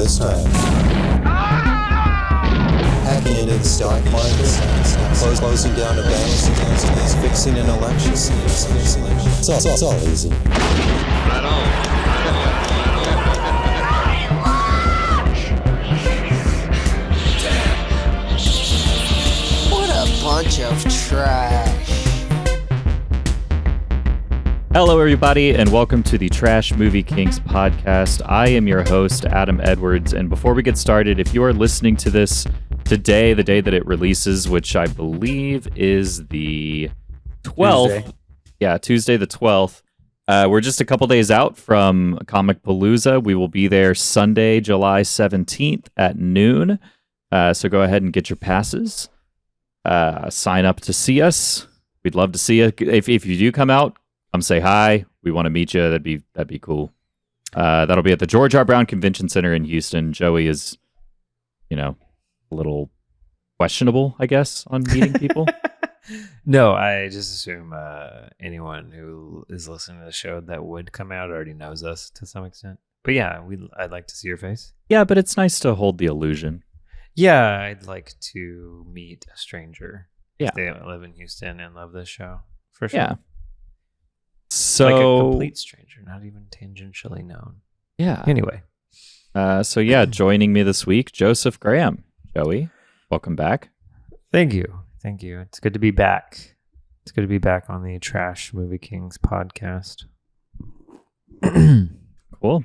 this time. Hacking into the stock market, closing down a bank, fixing an election. It's all easy. Right on. What a bunch of trash. Hello, everybody, and welcome to the Trash Movie Kings podcast. I am your host, Adam Edwards, and before we get started, if you are listening to this today, the day that it releases, which I believe is the 12th. Tuesday. Yeah, Tuesday the 12th. We're just a couple days out from Comicpalooza. We will be there Sunday, July 17th at noon. So go ahead and get your passes. Sign up to see us. We'd love to see you. If you do come out, come say hi. We want to meet you. That'd be cool. That'll be at the George R. Brown Convention Center in Houston. Joey is, a little questionable, I guess, on meeting people. No, I just assume anyone who is listening to the show that would come out already knows us to some extent. But yeah, I'd like to see your face. Yeah, but it's nice to hold the illusion. Yeah, I'd like to meet a stranger. Yeah. If they live in Houston and love this show. For sure. Yeah. So, like a complete stranger, not even tangentially known. Yeah. Anyway. Joining me this week, Joseph Graham. Joey, welcome back. Thank you. It's good to be back. It's good to be back on the Trash Movie Kings podcast. Cool.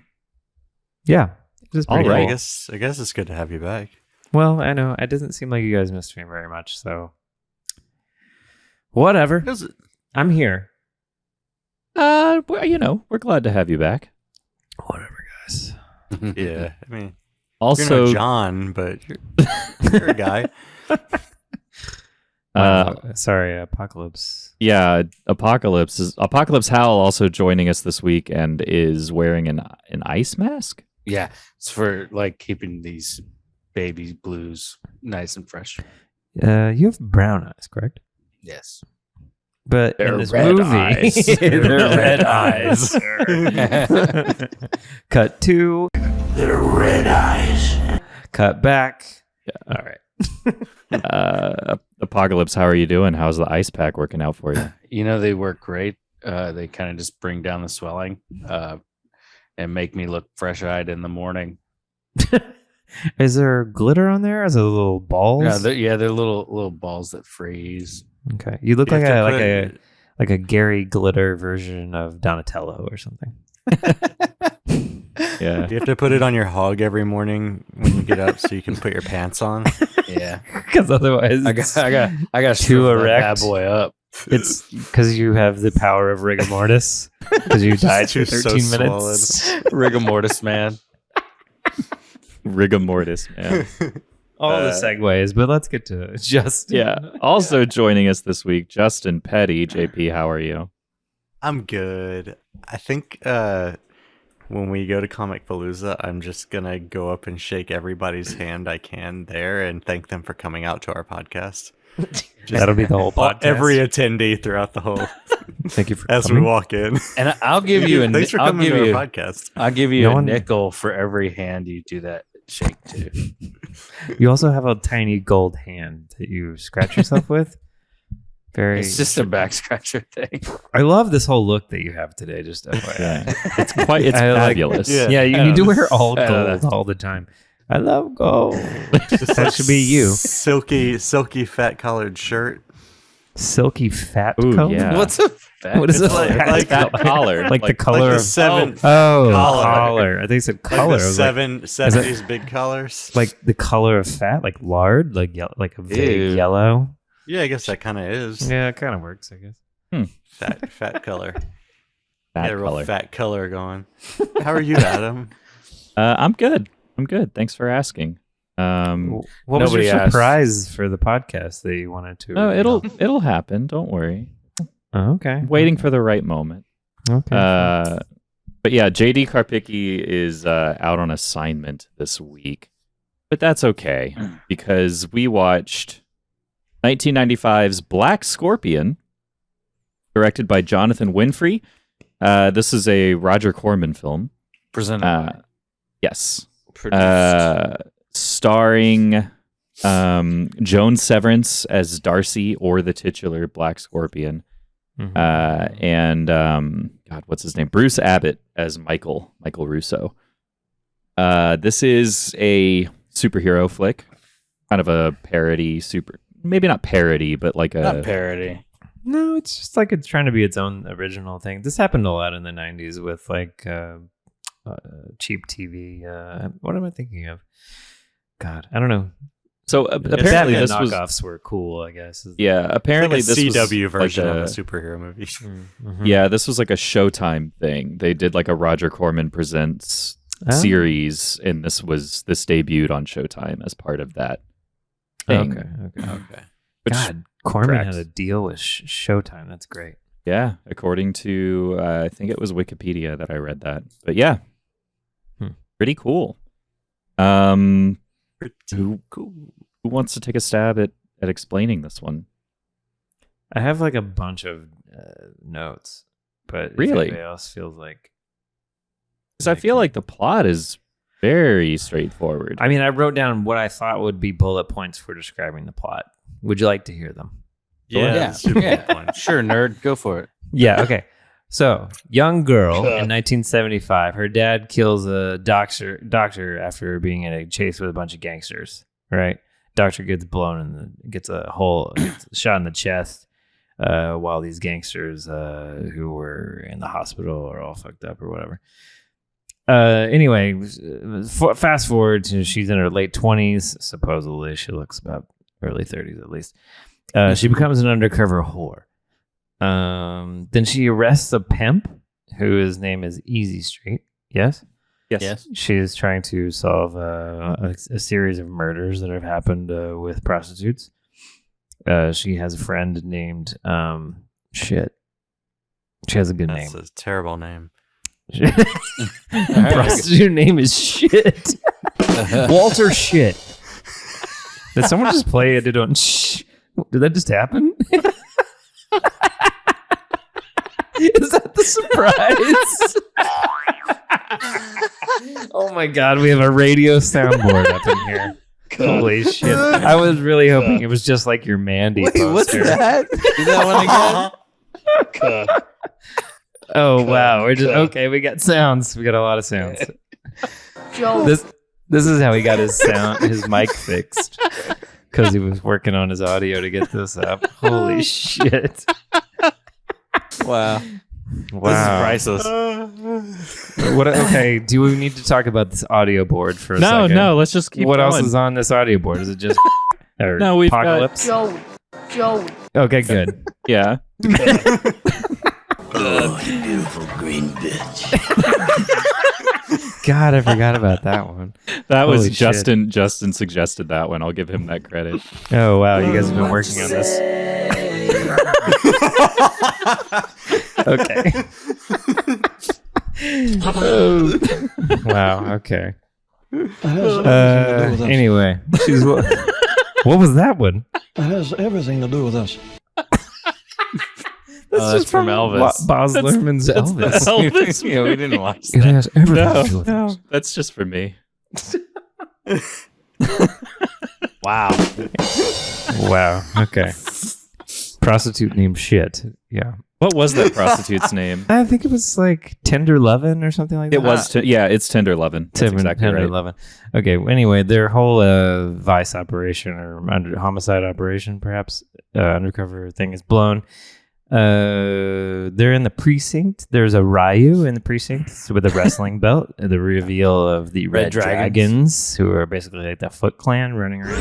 Yeah. It is All pretty right. cool. I guess it's good to have you back. Well, I know. It doesn't seem like you guys missed me very much, so whatever. I'm here. We're glad to have you back. Whatever, guys. Yeah, I mean, Also, you're not John, but you're a guy. Sorry, Apocalypse. yeah, Apocalypse Howell also joining us this week and is wearing an ice mask. Yeah, it's for like keeping these baby blues nice and fresh. You have brown eyes, correct? Yes. But They're in this red movie, eyes. they're red eyes. Cut to They're red eyes. cut back. Yeah. All right. Apocalypse, how are you doing? How's the ice pack working out for you? They work great. They kind of just bring down the swelling and make me look fresh-eyed in the morning. Is there glitter on there? Is it little balls? No, they're little balls that freeze. Okay. You look You like have to a Gary Glitter version of Donatello or something. Yeah. Do you have to put it on your hog every morning when you get up so you can put your pants on? Yeah, Because otherwise, I got Too to erect. that bad boy up. it's because you have the power of rigor mortis. Because you died for You're so 13 minutes. Rigor mortis, man. Rigor mortis, man. All the segues, but let's get to Justin. Yeah. Also joining us this week, Justin Petty. JP, how are you? I'm good. I think when we go to Comicpalooza, I'm just going to go up and shake everybody's hand I can there and thank them for coming out to our podcast. That'll be the whole podcast. Every attendee throughout the whole Thank you for as coming. we walk in. And I'll give you Thanks for coming to our podcast. I'll give you No a one- nickel for every hand you do that shake to. You also have a tiny gold hand that you scratch yourself with. Very. It's just a back scratcher thing. I love this whole look that you have today. Just FYI. Yeah. It's I like- fabulous. Yeah. You need to wear all I don't gold all the time. I love gold. That should be you. Silky fat collared shirt. Silky fat Ooh, color. yeah. What's a fat? What is it? like Fat collar. Like the color the of seven, collar. I think it said color. like I the was like, 70s big collars. like the color of fat, like lard, like like a vague Ew. yellow. Yeah, I guess that kind of is. Yeah, it kind of works, I guess. Fat color. Fat Got a real color. fat color going. How are you, Adam? I'm good. Thanks for asking. What was Nobody your asked. surprise for the podcast that you wanted to? No, it'll happen. Don't worry. Oh, okay. I'm waiting for the right moment. Okay. But yeah, JD Karpicki is out on assignment this week, but that's okay because we watched 1995's Black Scorpion, directed by Jonathan Winfrey. This is a Roger Corman film. Presented. Yes. Starring Joan Severance as Darcy or the titular Black Scorpion. And God, what's his name? Bruce Abbott as Michael Russo. This is a superhero flick, kind of a parody, maybe not parody, but like Not parody. No, it's just like it's trying to be its own original thing. This happened a lot in the 90s with like cheap TV. What am I thinking of? God, I don't know. So apparently this was knockoffs were cool, I guess. apparently It's like a this CW was version like of a superhero movie. Yeah, this was like a Showtime thing. They did like a Roger Corman Presents series, and this debuted on Showtime as part of that thing. Okay. Which God, Corman tracks. had a deal with Showtime. That's great. Yeah, according to I think it was Wikipedia that I read that. But yeah, pretty cool. Who wants to take a stab at explaining this one? I have like a bunch of notes, but if Really? anybody else feels like, Because I feel like the plot is very straightforward. I mean, I wrote down what I thought would be bullet points for describing the plot. Would you like to hear them? Yeah. Super Yeah. fun. Sure, nerd. Go for it. Yeah. Okay. So, young girl in 1975. Her dad kills a doctor after being in a chase with a bunch of gangsters. Right. Doctor gets blown and gets a shot in the chest. While these gangsters who were in the hospital are all fucked up or whatever. Anyway, fast forward to she's in her late 20s. Supposedly, she looks about early 30s at least. She becomes an undercover whore. Then she arrests a pimp whose name is Easy Street. Yes? Yes. She is trying to solve a series of murders that have happened with prostitutes. She has a friend named Shit. She has a good name. That's a terrible name. Prostitute name is Shit. Walter Shit. Did someone just play it on shh? Did that just happen? Is that the surprise? Oh my god, we have a radio soundboard up in here. Holy shit. I was really hoping it was just like your Mandy poster. What's that? Do that one again. Oh wow, we're just okay, we got sounds. We got a lot of sounds. Joe. This is how he got his mic fixed. Because he was working on his audio to get this up. Holy shit. Wow. Wow. This is priceless. Okay, do we need to talk about this audio board for a second? No, let's just keep What going. else is on this audio board? Is it just No, we've got- Apocalypse? Joe. Okay, good. Yeah. Oh, you beautiful green bitch. God, I forgot about that one. That was Holy shit. Justin. Justin suggested that one. I'll give him that credit. Oh, wow. You guys have been working on this. Okay. Wow. Okay. Anyway. What was that one? It has everything to do with us. That's from Elvis. Baz Luhrmann's Elvis. Elvis. Yeah, we didn't watch It that. has everything to do with No, us. that's just for me. Wow. Wow. Okay. Prostitute named Shit. Yeah. What was that prostitute's name? I think it was like Tender Lovin' or something like that. It was. It's Tender Lovin'. That's exactly Tender right. Lovin'. Okay. Anyway, their whole vice operation or homicide operation, perhaps undercover thing is blown. They're in the precinct. There's a Ryu in the precinct with a wrestling belt. The reveal of the Red Dragons, who are basically like the Foot Clan running around.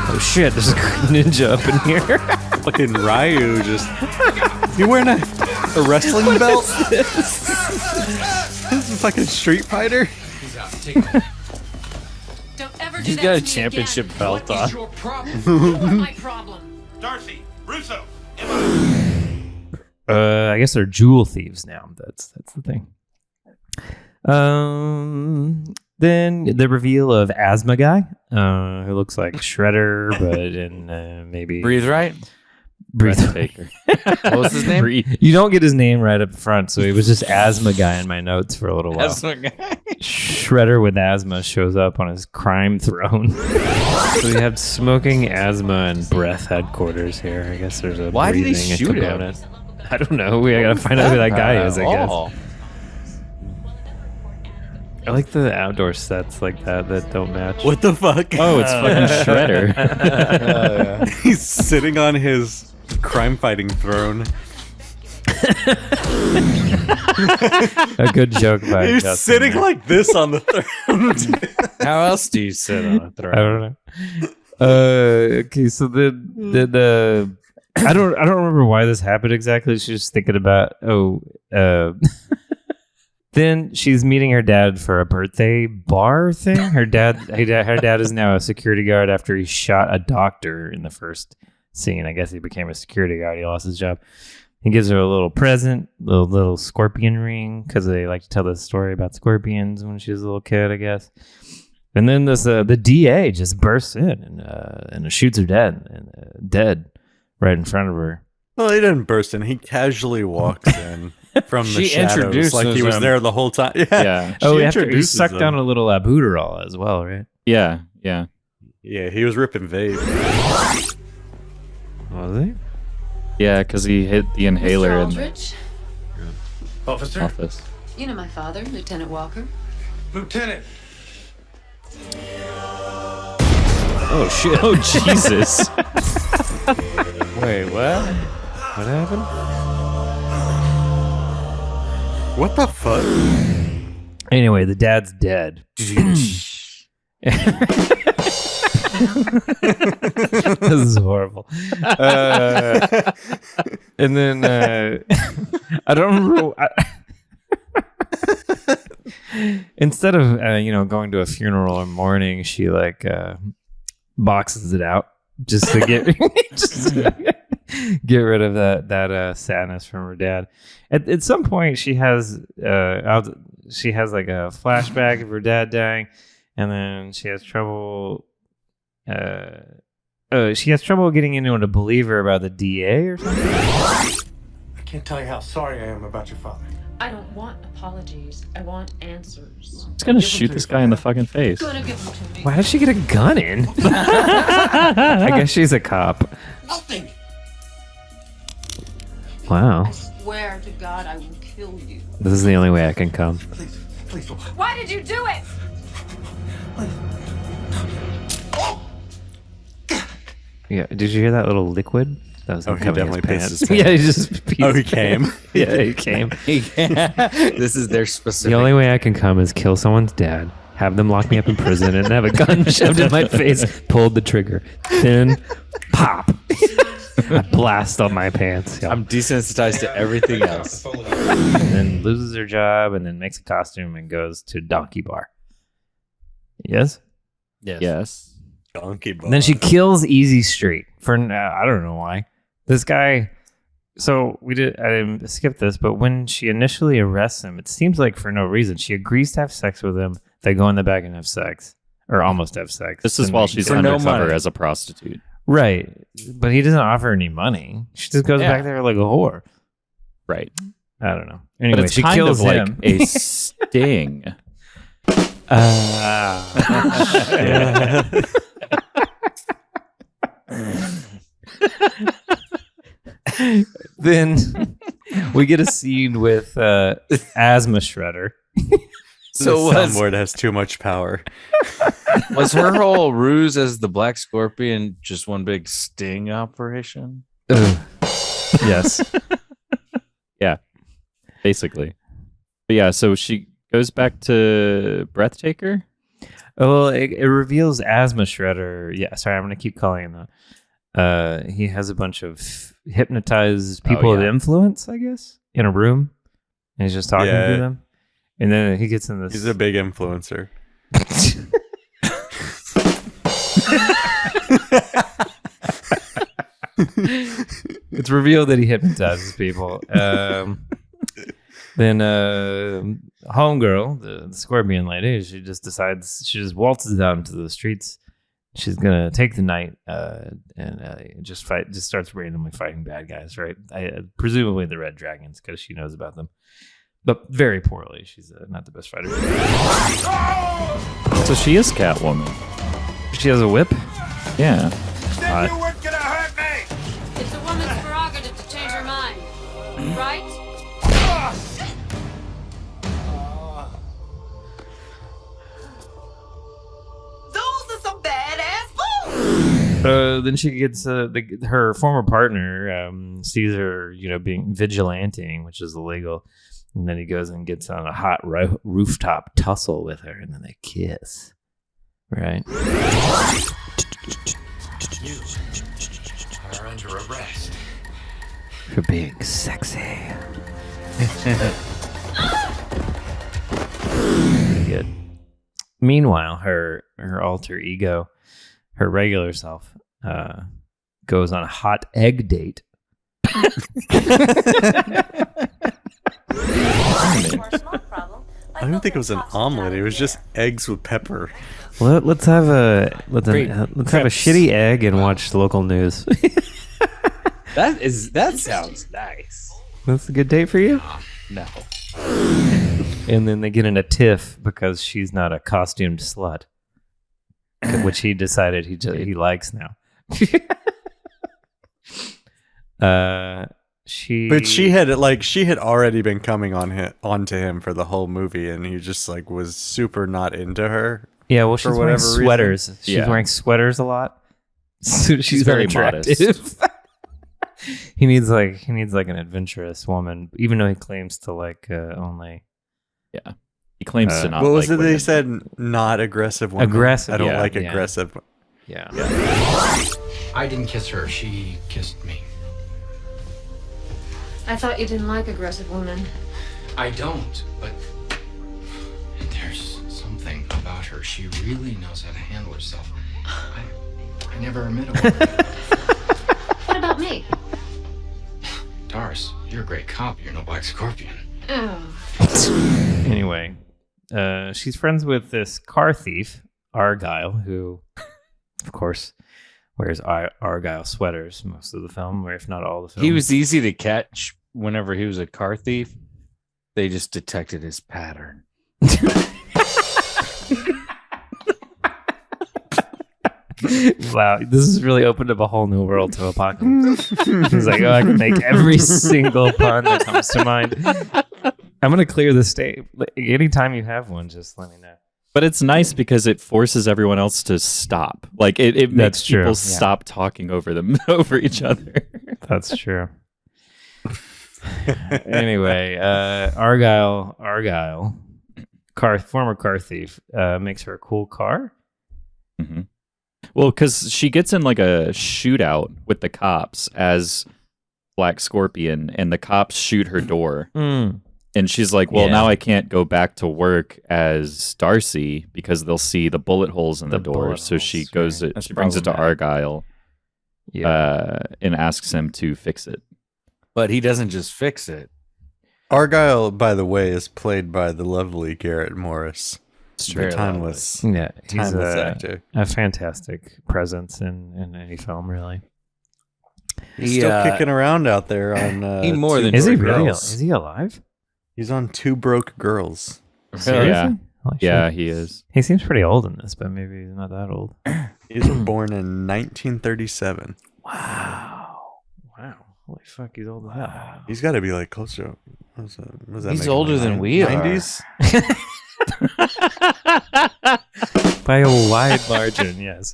Oh shit! There's a ninja up in here. Fucking Ryu just. You wearing a wrestling belt? This is a fucking Street Fighter? Don't ever do He's that got a to me championship again. belt on. Your problem. You're my problem. Darcy, Russo, I guess they're jewel thieves now. That's the thing. Then the reveal of Asthma Guy, who looks like Shredder, but in maybe Breathe right. Breathe. Taker. What was his name? Breathe. You don't get his name right up front, so he was just asthma guy in my notes for a little while. That's what guy. Shredder with asthma shows up on his crime throne. So we have smoking, asthma, and breath headquarters here. I guess there's a Why did he breathing shoot him? component. I don't know. We gotta find out who that guy is, I guess. Oh. I like the outdoor sets like that don't match. What the fuck? Oh, it's fucking Shredder. He's sitting on his crime-fighting throne. A good joke by He's Justin sitting there. like this on the throne. How else do you sit on a throne? I don't know. Okay, so the I don't remember why this happened exactly. She's just thinking about then she's meeting her dad for a birthday bar thing. Her dad is now a security guard after he shot a doctor in the first scene. I guess he became a security guard. He lost his job. He gives her a little present, little scorpion ring, because they like to tell this story about scorpions when she was a little kid, I guess. And then the DA just bursts in and shoots her dead right in front of her. Well, he didn't burst in. He casually walks in from the She shadows, introduces like he was him. there the whole time. Yeah. Yeah. She He introduces sucked him. down a little albuterol as well, right? Yeah. Yeah. Yeah, he was ripping vape. Was he? Yeah, because he hit the inhaler Mr. in the Aldrich, office. you know my father, Lieutenant Walker. Lieutenant. Oh shit! Oh Jesus! Wait, what? What happened? What the fuck? Anyway, the dad's dead. This is horrible. And then I don't remember. Instead of going to a funeral or mourning, she like boxes it out just to get get rid of that sadness from her dad. At some point, she has like a flashback of her dad dying, and then she has trouble. She has trouble getting anyone to believe her about the DA or something. I can't tell you how sorry I am about your father. I don't want apologies. I want answers. It's gonna shoot this guy in the fucking face. Gonna give them to me. Why does she get a gun in? I guess she's a cop. Nothing. Wow. I swear to God, I will kill you. This is the only way I can come. Please don't. Why did you do it? Yeah. Did you hear that little liquid? That was him Oh, he coming in definitely his pissed his pants. Yeah, he just peed Oh, he his pants. came. Yeah, he came. This is their specific. The only way I can come is kill someone's dad, have them lock me up in prison, and have a gun shoved in my face, pulled the trigger, then pop. I blast on my pants. I'm desensitized to everything else. And then loses her job, and then makes a costume and goes to Donkey Bar. Yes? Yes. Donkey bar. And then she kills Easy Street for I don't know why. This guy. So I skipped this, but when she initially arrests him, it seems like for no reason. She agrees to have sex with him. They go in the back and have sex, or almost have sex. This is And while they- she's For no undercover money. as a prostitute. right, but he doesn't offer any money. She just goes Yeah. back there like a whore. Right. I don't know. But Anyway, it's she kind kills of like him. a sting. Then we get a scene with asthma shredder. So the was soundboard has too much power. her whole ruse as the Black Scorpion just one big sting operation? Yes. Basically. But yeah, so she goes back to Breathtaker. Well, it reveals asthma shredder. Yeah, sorry, I'm gonna keep calling him that. He has a bunch of hypnotized people of yeah. influence, I guess, in a room, and he's just talking Yeah. to them. And then he gets in this. He's a big influencer. It's revealed that he hypnotizes people. Then homegirl, the scorpion lady, she just waltzes out into the streets she's gonna take the night and just starts randomly fighting bad guys, right? Presumably the Red Dragons, because she knows about them, but very poorly. She's not the best fighter. So she is Catwoman. She has a whip. Yeah. It's a woman's prerogative to change her mind, right? Then she gets her former partner sees her, being vigilanting, which is illegal, and then he goes and gets on a hot rooftop tussle with her, and then they kiss. Right. You are under arrest. For being sexy. Good. Meanwhile, her alter ego, her regular self, goes on a hot egg date. I don't think it was an omelet. It was just eggs with pepper. Well, let's have a shitty egg and watch the local news. That sounds nice. That's a good date for you? No. And then they get in a tiff because she's not a costumed slut, which he decided he likes now. But she had already been coming onto him for the whole movie, and he just was super not into her. Yeah, well, she's wearing sweaters. Reason. She's wearing sweaters a lot. So she's very unattractive. modest. He needs an adventurous woman, even though he claims to only. Yeah, he claims to not. What was it? women. They said not aggressive women. Aggressive. I don't yeah, like yeah. aggressive. Yeah. I didn't kiss her. She kissed me. I thought you didn't like aggressive women. I don't, but there's something about her. She really knows how to handle herself. I never met a woman. What about me? Doris, you're a great cop. You're no Black Scorpion. Oh. Anyway, she's friends with this car thief, Argyle, who, of course, wears Argyle sweaters most of the film, or if not all the film. He was easy to catch whenever he was a car thief. They just detected his pattern. Wow, this has really opened up a whole new world to Apocalypse. He's like, I can make every single pun that comes to mind. I'm going to clear the stage. Anytime you have one, just let me know. But it's nice because it forces everyone else to stop. It makes people stop talking over each other. That's true. Anyway, Argyle, former car thief, makes her a cool car. Mm-hmm. Well, because she gets in a shootout with the cops as Black Scorpion, and the cops shoot her door. And she's like, well, now I can't go back to work as Darcy because they'll see the bullet holes in the door. So she goes, she brings it to Argyle and asks him to fix it. But he doesn't just fix it. Argyle, by the way, is played by the lovely Garrett Morris. It's the timeless he's actor. A fantastic presence in any film, really. He's still kicking around out there on. He more than is he Broke really? Girls. Is he alive? He's on Two Broke Girls. Seriously? Yeah, Holy yeah, shit. he is. He seems pretty old in this, but maybe he's not that old. He was born in 1937. Wow. Holy fuck, he's old as hell. He's got to be close to. Was that He's older than we are. 90s? By a wide margin, yes.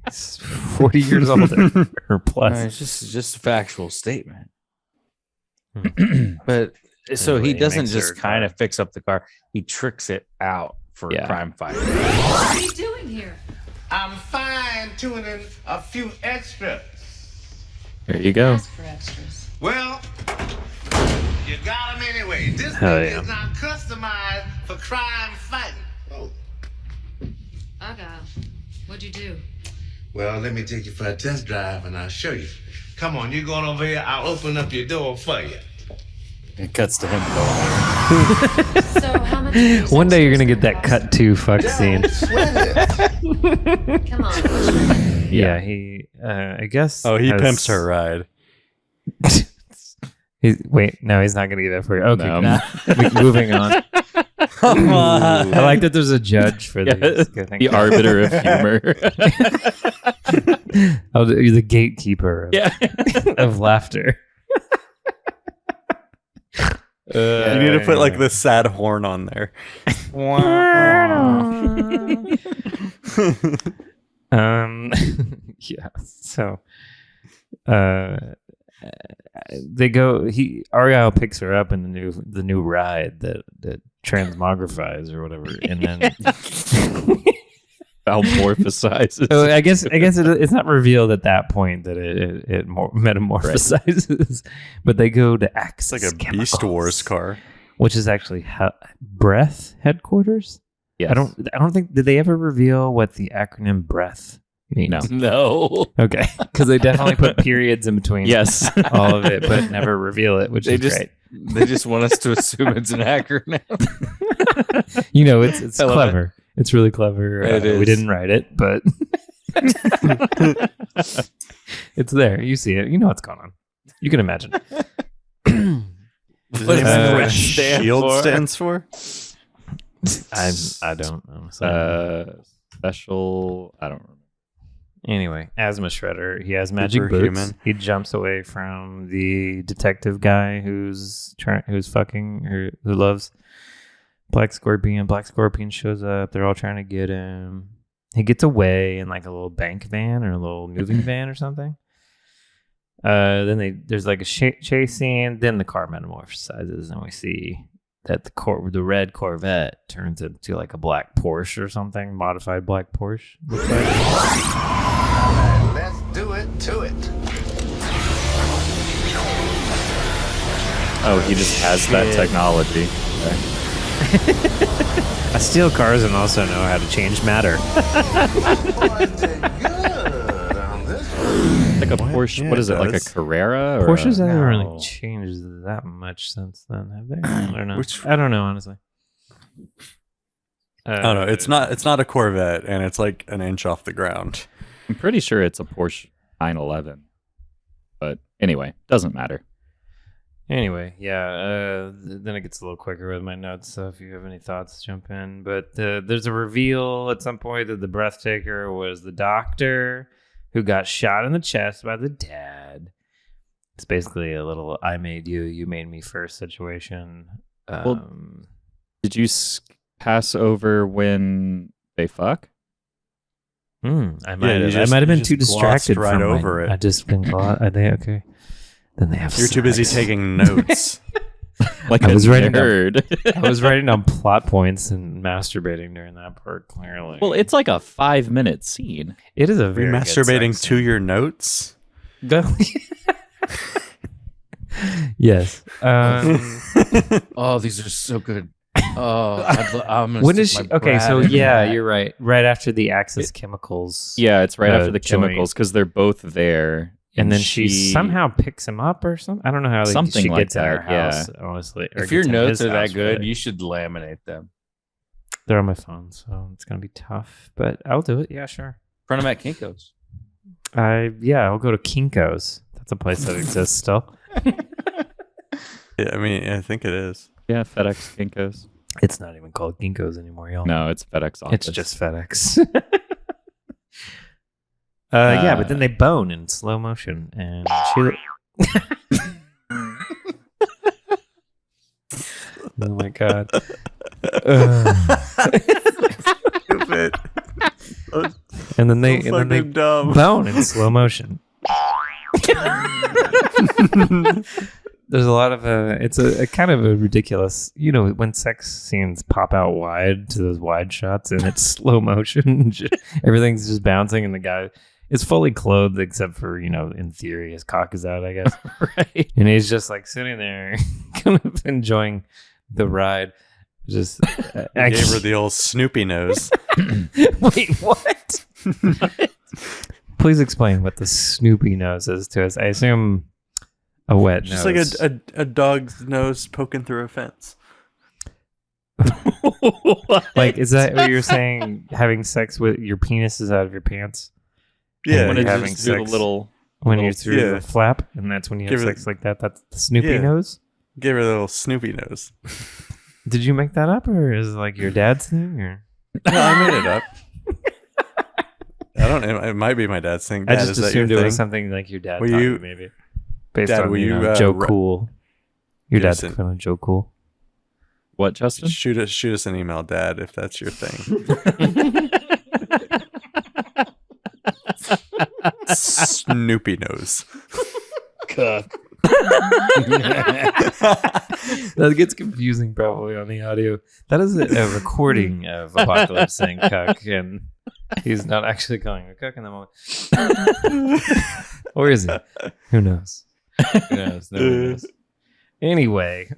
He's 40 years older or plus. It's just a factual statement. But so Anyway, he he doesn't makes just her kind car. of fix up the car. He tricks it out for a crime fighter. What are you doing here? I'm fine-tuning a few extras. There you go. Ask for extras. Well, you got them anyway. This Hell thing yeah. is not customized for crime fighting. Oh. Argyle, what'd you do? Well, let me take you for a test drive and I'll show you. Come on, you going over here? I'll open up your door for you. It cuts to him going. So how much? One day you're going to get that cut to fuck scene. Sweat it. Come on. Yeah, he. I guess. Oh, he has- pimps her ride. Wait, no, he's not going to get that for you. Okay, No. moving on. I like that there's a judge for this. The arbiter of humor. You're the gatekeeper of laughter. You need to put like the sad horn on there. Yeah. So, they go. Ariel picks her up in the new ride that transmogrifies or whatever, and then Almorphosizes. so I guess it's not revealed at that point that it metamorphosizes, but they go to Axis. It's like a Chemicals, Beast Wars car. which is actually Breath headquarters. Yes. I don't think did they ever reveal what the acronym Breath means? No. No. Okay, because they definitely put periods in between. Yes. all of it, but never reveal it, which is great. They just want us to assume it's an acronym. It's I love clever. It's really clever. It We is. didn't write it, but it's there. You see it. You know what's going on. You can imagine. Does What anyone does know Breath what stand SHIELD for? stands for? I don't know. Special. I don't remember. Anyway, Asthma Shredder. He has magic boots. Superhuman. He jumps away from the detective guy who's fucking or who loves Black Scorpion. Black Scorpion shows up. They're all trying to get him. He gets away in like a little bank van or a little moving van or something. Then there's like a chase scene. Then the car metamorphosizes, and we see that the red Corvette turns into like a black Porsche or something, modified black Porsche. Looks like. Let's do it to it. Oh, he just has that technology. I steal cars and also know how to change matter. Like a Porsche. Yeah, What is it? it Like a does. Carrera? Or Porsches haven't No. really changed that much since then, have they? I don't know. Which- I don't know, honestly. I don't know. It's not a Corvette, and it's like an inch off the ground. I'm pretty sure it's a Porsche 911. But anyway, doesn't matter. Anyway, yeah. Then it gets a little quicker with my notes. So if you have any thoughts, jump in. But there's a reveal at some point that the breath taker was the doctor who got shot in the chest by the dad. It's basically a little "I made you, you made me" first situation. Did you pass over when they fuck? I Yeah, might you have. just- I might have you been too just distracted glossed right from over it. I just been okay. Then they have. You're too busy sex. taking notes. Like I a was writing down- nerd. I was writing down plot points and masturbating during that part. Clearly, Well, it's like a 5-minute scene. it is a Are you very good masturbating sex to your notes? scene. Go. Yes. Oh, these are so good. Oh, I'm gonna When stick is she? my Okay, brat so in yeah, that. you're right. Right after the Axis Chemicals. Yeah, it's right after the joint. chemicals because they're both there. And then she somehow picks him up or something. I don't know how Something she like gets in her that, yeah. house, honestly. or If your gets in notes his are that house, good, really. you should laminate them. They're on my phone, so it's gonna be tough. But I'll do it. Yeah, sure. Print them at Kinko's. I'll go to Kinko's. That's a place that exists still. Yeah, I mean, I think it is. Yeah, FedEx, Kinko's. It's not even called Kinko's anymore, y'all. No, it's FedEx office. It's just FedEx. Yeah, but then they bone in slow motion, and she. Oh my god! Stupid. And then they So fucking dumb. bone in slow motion. There's a lot of it's a kind of a ridiculous, when sex scenes pop out wide to those wide shots and it's slow motion, everything's just bouncing and the guy is fully clothed except for, in theory his cock is out, I guess. right. And he's just like sitting there kind of enjoying the ride. Just I gave her the old Snoopy nose. Wait, what? Please explain what the Snoopy nose is to us. I assume a wet Just nose. like a dog's nose poking through a fence. Like, is that what you're saying? Having sex with your penis is out of your pants? Yeah, when you're it's having just through sex the little when you're through yeah. the flap, and that's when you have Give it- sex like that. That's the Snoopy Yeah. nose. Give her a little Snoopy nose. Did you make that up, or is it like your dad's thing? Or No, I made it up. I don't know. It might be my dad's thing. I Dad, just is that assumed your it thing? was something like your dad Will taught you- you, maybe. Based Dad, on will you, Joe re- Cool. Your dad's Jason. kind of Joe Cool. what, Justin? Shoot us an email, Dad, if that's your thing. Snoopy nose. That gets confusing probably on the audio. That is a recording of Apocalypse saying cuck, and he's not actually calling her cuck in the moment. Or is he? Who knows? Who knows? Nobody knows. Anyway.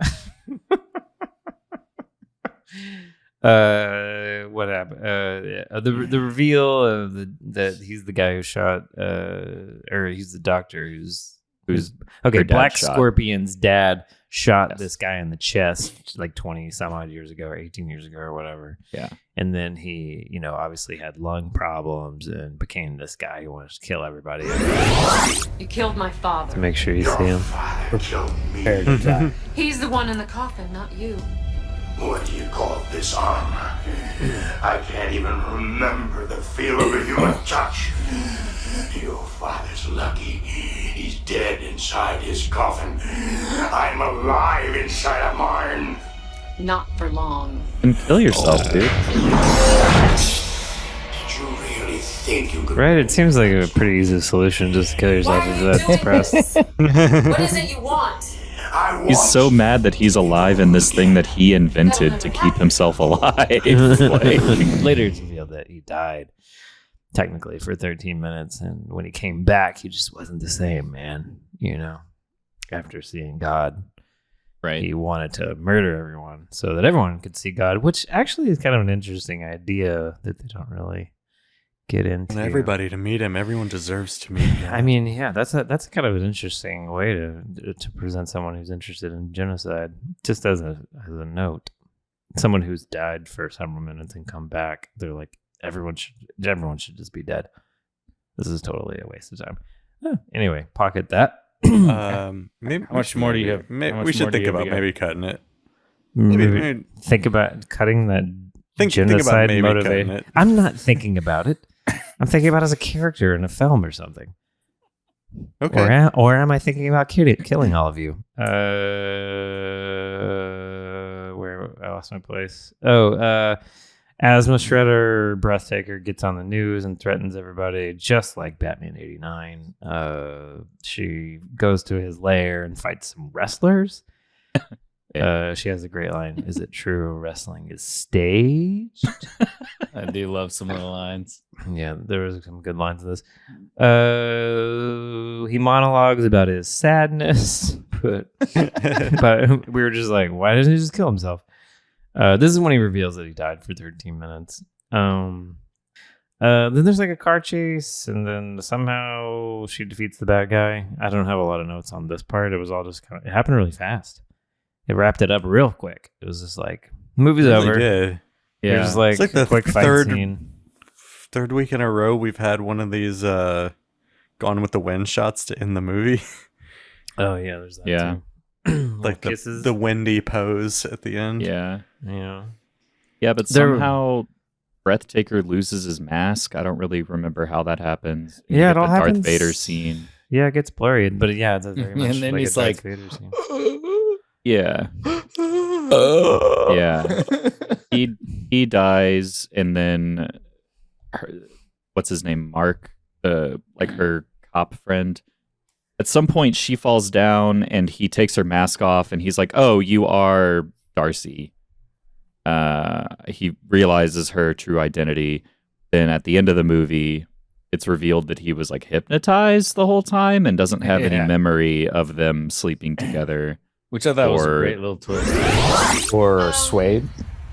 What happened? The reveal of that he's the guy who shot or he's the doctor who's okay. her dad Black shot. Scorpion's dad shot Yes. this guy in the chest like 20 some odd years ago or 18 years ago or whatever. Yeah. And then he, obviously had lung problems and became this guy who wanted to kill everybody You killed my father. to make sure you see him. Prepare to die. He's the one in the coffin, not you. What do you call this arm? I can't even remember the feel of a human touch. Your father's lucky. He's dead inside his coffin. I'm alive inside of mine. Not for long. And kill yourself, dude. Did you really think you could... Right? It seems like a pretty easy solution. Just kill yourself if that's depressed. What is it you want? I want He's so mad that he's alive in this thing that he invented to keep himself alive. Like, Later it's revealed that he died technically for 13 minutes, and when he came back he just wasn't the same, man. After seeing God, right. he wanted to murder everyone so that everyone could see God, which actually is kind of an interesting idea that they don't really get into. And everybody to meet him. Everyone deserves to meet him. I mean, yeah, that's kind of an interesting way to present someone who's interested in genocide. Just as a note, someone who's died for several minutes and come back, they're like, everyone should just be dead. This is totally a waste of time. Anyway, pocket that. Maybe, How much more do you have? Maybe, How much we should more do think you have about to go? maybe cutting it. Maybe think about cutting that Think genocide about maybe motivation. cutting it. I'm not thinking about it. I'm thinking about it as a character in a film or something. Okay. Or am I thinking about killing all of you? Where I lost my place. Asthma Shredder Breathtaker gets on the news and threatens everybody, just like Batman 89. She goes to his lair and fights some wrestlers. She has a great line. Is it true wrestling is staged? I do love some of the lines. Yeah, there was some good lines in this. He monologues about his sadness, but we were just like, why didn't he just kill himself? This is when he reveals that he died for 13 minutes. Then there's like a car chase, and then somehow she defeats the bad guy. I don't have a lot of notes on this part. It was all just it happened really fast. It wrapped it up real quick. It was just like, movie's over. Did. Yeah, it was like, It's like the quick fight scene. Third week in a row we've had one of these Gone with the Wind shots to end the movie. Oh yeah, there's that Yeah. too. Like the windy pose at the end. Yeah. Yeah. Yeah, but There- somehow Breathtaker loses his mask. I don't really remember how that happens. You Yeah, get it all the Darth happens. Vader scene. Yeah, it gets blurry, but yeah, it's very much And then like he's a Darth like, Vader scene. Yeah. Yeah. He dies, and then what's his name? Mark, like her cop friend. At some point, she falls down, and he takes her mask off, and he's like, "Oh, you are Darcy." He realizes her true identity. Then at the end of the movie, it's revealed that he was like hypnotized the whole time and doesn't have any Yeah. memory of them sleeping together. Which I thought was a Or- great little twist. Or Suede.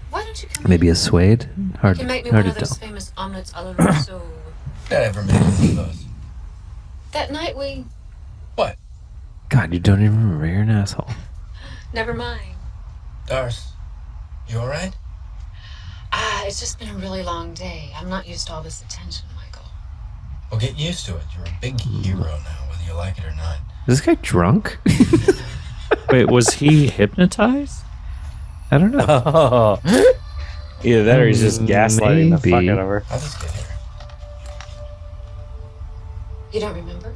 Why don't you come Maybe in? a suede? Hard, You can make me hard one to of those tell. famous omelets a la Rousseau. I ever made one of those. That night we... What? God, you don't even remember. You're an asshole. Never mind. Darce. You all right? It's just been a really long day. I'm not used to all this attention, Michael. Well, get used to it. You're a big hero now, whether you like it or not. Is this guy drunk? Wait, was he hypnotized? I don't know. Oh. Either that or he's just gaslighting the fuck Maybe. out of her. How'd this get here? You don't remember?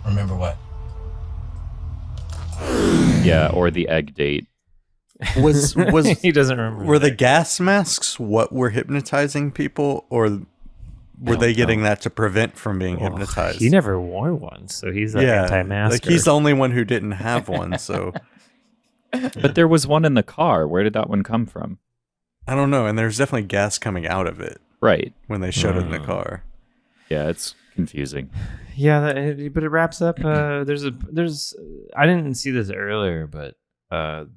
Remember what? Yeah, or the egg date. Was He doesn't remember. were the gas masks what were hypnotizing people, or were they getting that to prevent from being hypnotized? He never wore one, so he's like anti-masker. like he's the only one who didn't have one. So But there was one in the car. Where did that one come from? I don't know. And there's definitely gas coming out of it Right. when they showed it in the car. Yeah, it's confusing. Yeah, but it wraps up. There's I didn't see this earlier, but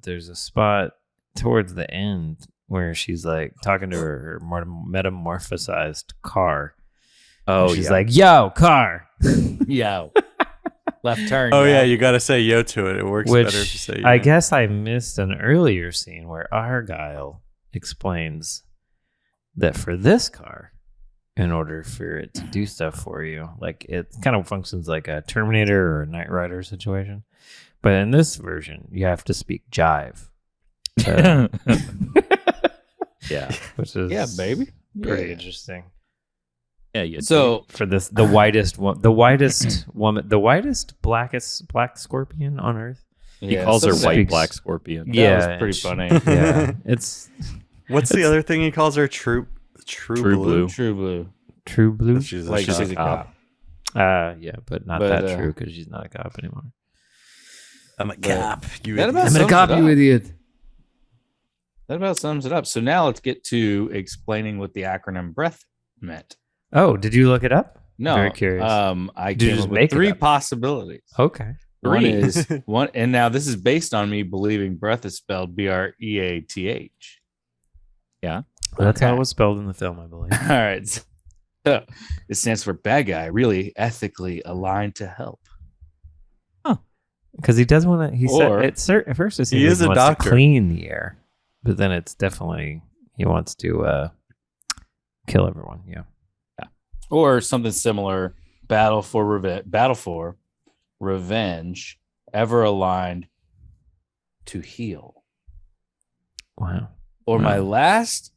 there's a spot towards the end where she's like talking to her metamorphosized car. Oh, she's yeah. like, "Yo, car." Yo. Left turn. Oh yeah, yo. you got to say yo to it. It works Which better if you say yo. I guess I missed an earlier scene where Argyle explains that for this car, in order for it to do stuff for you, like it kind of functions like a Terminator or a Knight Rider situation. But in this version, you have to speak jive. Yeah. Which is Yeah, baby. pretty interesting. Yeah, you So For this, the whitest woman, the whitest, black scorpion on Earth. he calls her something white speaks- black scorpion. That was and pretty she- funny. Yeah, it's What's the other thing he calls her? True blue. True blue. true blue. She's Like she's she's a cop. Yeah, but not But, that true because she's not a cop anymore. I'm a cop. You That idiot. about sums it up. idiot. That about sums it up. So now let's get to explaining what the acronym breath meant. Oh, did you look it up? No, Very curious. I Did you came just up with make it three up? possibilities. Okay. One Three. is one, and now this is based on me believing breath is spelled breath. Yeah. That's how Okay. it was spelled in the film, I believe. All right. So it stands for bad guy, really ethically aligned to help. Because he does want to. He Or- said at first it seems He like is a wants doctor. to clean the air, but then it's definitely he wants to kill everyone. Yeah. Or something similar, battle for revenge, ever aligned to heal. Wow. Or Wow. my last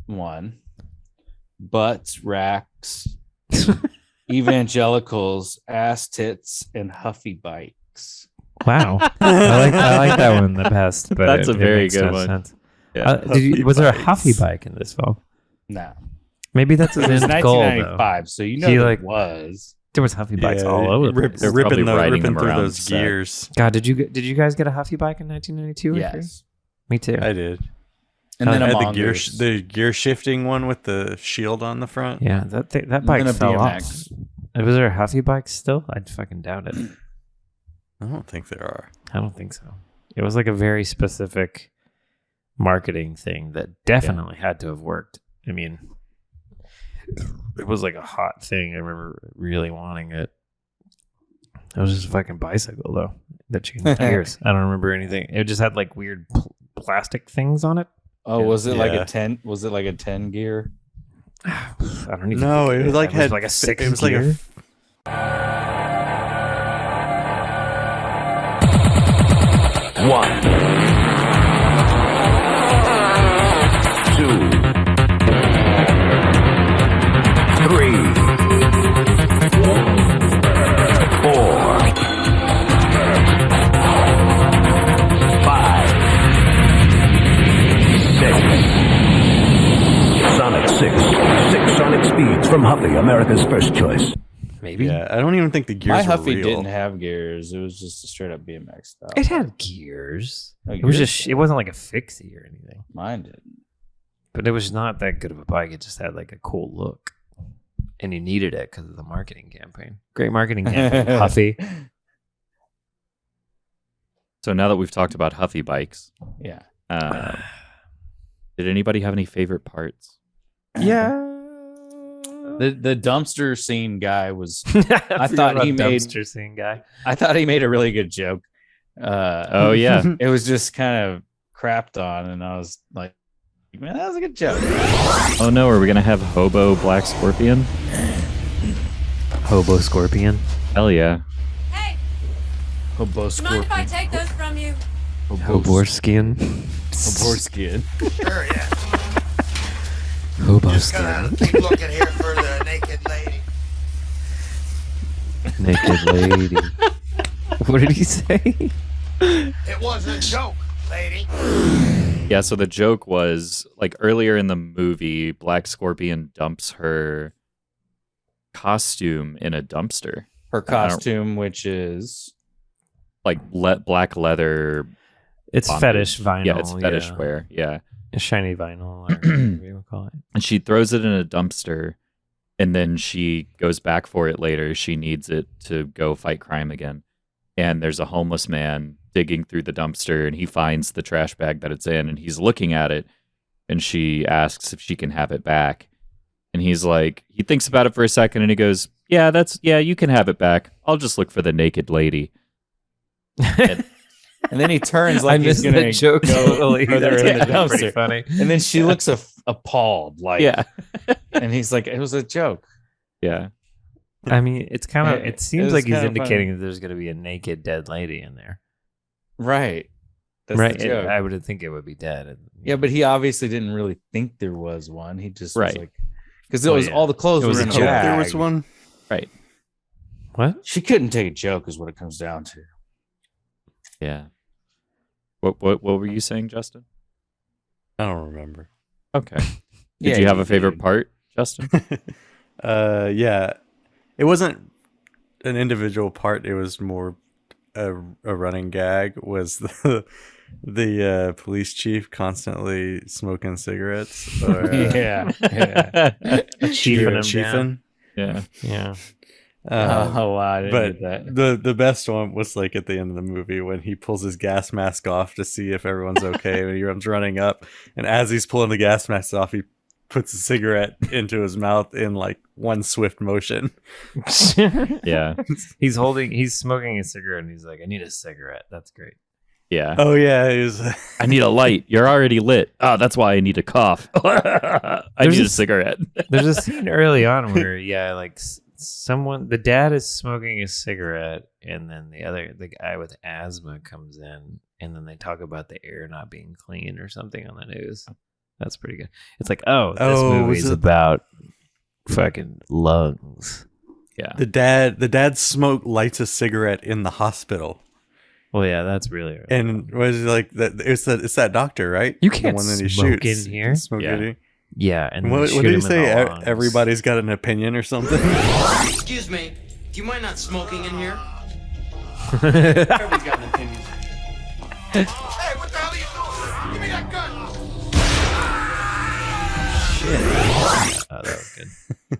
one, butts, racks, evangelicals, ass tits, and huffy bikes. Wow. I like that one. The best. But That's it a very makes good no one. sense. Yeah. Was there a Huffy huffy bikes. bike in this film? No. Maybe that's his It was end goal, though. 1995, so you know He, that like- it was. There was huffy bikes Yeah, all over the rip- place. They're probably ripping riding them through around those the set. gears. God, did you guys get a huffy bike in 1992? Yes. Me too. I did. And then I a had Mongoose. the gear shifting one with the shield on the front. Yeah, that And bike then a fell BMX. off. Was there a huffy bike still? I'd fucking doubt it. I don't think there are. I don't think so. It was like a very specific marketing thing that definitely had to have worked. I mean, it was like a hot thing. I remember really wanting it. It was just a fucking bicycle though that changed gears. I don't remember anything. It just had like weird plastic things on it. Oh, was it like Yeah. a 10? Was it like a 10 gear? I don't even. No, think it was like had like a six. It was like gear. One, two, three, four, five, six. Sonic 6. 6 Sonic speeds from Huffy, America's first choice. Maybe. Yeah, I don't even think the gears My were Huffy real. didn't have gears. It was just a straight up BMX style. It had gears. Oh, It was gears? just. It wasn't like a fixie or anything. Mine didn't. But it was not that good of a bike. It just had like a cool look, and you needed it because of the marketing campaign. Great marketing campaign, Huffy. So now that we've talked about Huffy bikes, Yeah. did anybody have any favorite parts? Yeah. The dumpster scene guy was. I thought he made- dumpster scene guy. I thought he made a really good joke. Oh yeah, It was just kind of crapped on, and I was like, man, that was a good joke. Oh no, are we gonna have Hobo Black Scorpion? Hobo Scorpion. Hell yeah. Hey, Hobo mind Scorpion. if I take those from you? Hoborskin. Hoborskin. Sure, yeah. Hobo Just gonna keep looking here for the naked lady. Naked lady. What did he say? It was a joke, lady. Yeah, so the joke was like earlier in the movie, Black Scorpion dumps her costume in a dumpster. Her costume, which is like black leather. It's bondage. fetish vinyl. Yeah, it's fetish wear. Yeah. Shiny vinyl, or whatever you would call it. And she throws it in a dumpster, and then she goes back for it later. She needs it to go fight crime again. And there's a homeless man digging through the dumpster, and he finds the trash bag that it's in, and he's looking at it, and she asks if she can have it back. And he's like, he thinks about it for a second, and he goes, yeah, you can have it back. I'll just look for the naked lady. and then he turns like he's missed gonna that joke go totally. further in the That's pretty dumpster. funny. And then she looks appalled, like, Yeah. and he's like, it was a joke. Yeah. I mean, it's kind of. It seems was like he's kinda indicating that there's going to be a naked dead lady in there, Right. That's right? the joke. I would think it would be dead. Yeah, but he obviously didn't really think there was one. He just Right. was like, because it was all the clothes It was were a in a joke. bag. There was one. Right. What? She couldn't take a joke, is what it comes down to. Yeah. What were you saying, Justin? I don't remember. Okay. Did Yeah, you have you a favorite did. part, Justin? Yeah. It wasn't an individual part. It was more a running gag. Was the police chief constantly smoking cigarettes? Or, yeah. Chiefing him down. Yeah. Yeah. Oh wow, I didn't But get that. the best one was like at the end of the movie when he pulls his gas mask off to see if everyone's okay when he runs running up, and as he's pulling the gas mask off, he puts a cigarette into his mouth in like one swift motion. Yeah. He's smoking a cigarette, and he's like, "I need a cigarette." That's great. Yeah. Oh yeah, he was. I need a light. You're already lit. Oh, that's why I need a cough. I There's need a a- cigarette. There's a scene early on where, like the dad is smoking a cigarette, and then the guy with asthma comes in, and then they talk about the air not being clean or something on the news. That's pretty good. It's like, this movie is about fucking lungs. Yeah. The dad lights a cigarette in the hospital. Well, yeah, that's really. And was like that? It's that doctor, right? You can't the one that he smoke shoots. in here. Smoke Yeah. in here. Yeah, and What shoot did he him in say? the lungs. Everybody's got an opinion or something. Excuse me, do you mind not smoking in here? Everybody's got an opinion. Hey, what the hell are you doing? Give me that gun. Oh, that was good.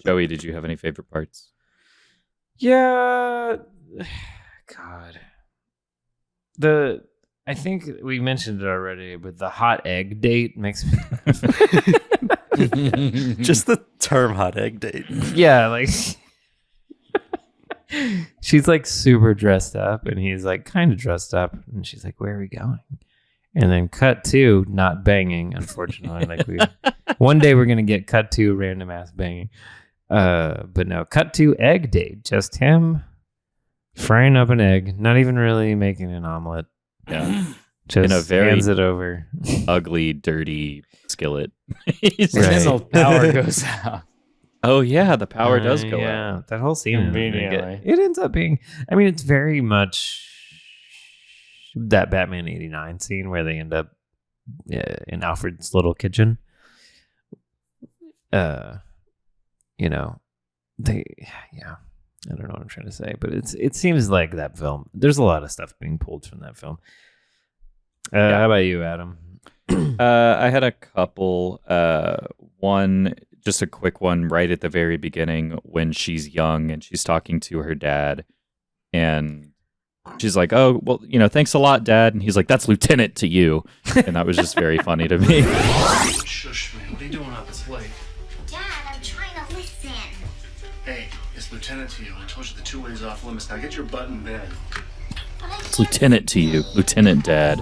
Joey, did you have any favorite parts? Yeah, God. I think we mentioned it already, but the hot egg date makes me. Just the term "hot egg date." Yeah, like she's like super dressed up, and he's like kind of dressed up, and she's like, "Where are we going?" And then cut to not banging, unfortunately. Like one day we're gonna get cut to random ass banging, but no, cut to egg date. Just him frying up an egg, not even really making an omelet. Yeah. Just In a very hands it over. ugly, dirty skillet. And then the power goes out. Oh yeah, the power does go out. Yeah, that whole scene. Conveniently. It ends up being. I mean, it's very much that Batman '89 scene where they end up in Alfred's little kitchen. You know, I don't know what I'm trying to say, but it seems like that film. There's a lot of stuff being pulled from that film. How about you, Adam? I had a couple. One, just a quick one, right at the very beginning when she's young and she's talking to her dad, and she's like, "Oh, well, thanks a lot, Dad." And he's like, "That's Lieutenant to you," and that was just very funny to me. Shush, man. What are you doing out this late? Dad, I'm trying to listen. Hey, it's Lieutenant to you. I told you the 2 ways off limits. Now get your butt in bed. But I It's Lieutenant to you, Lieutenant Dad.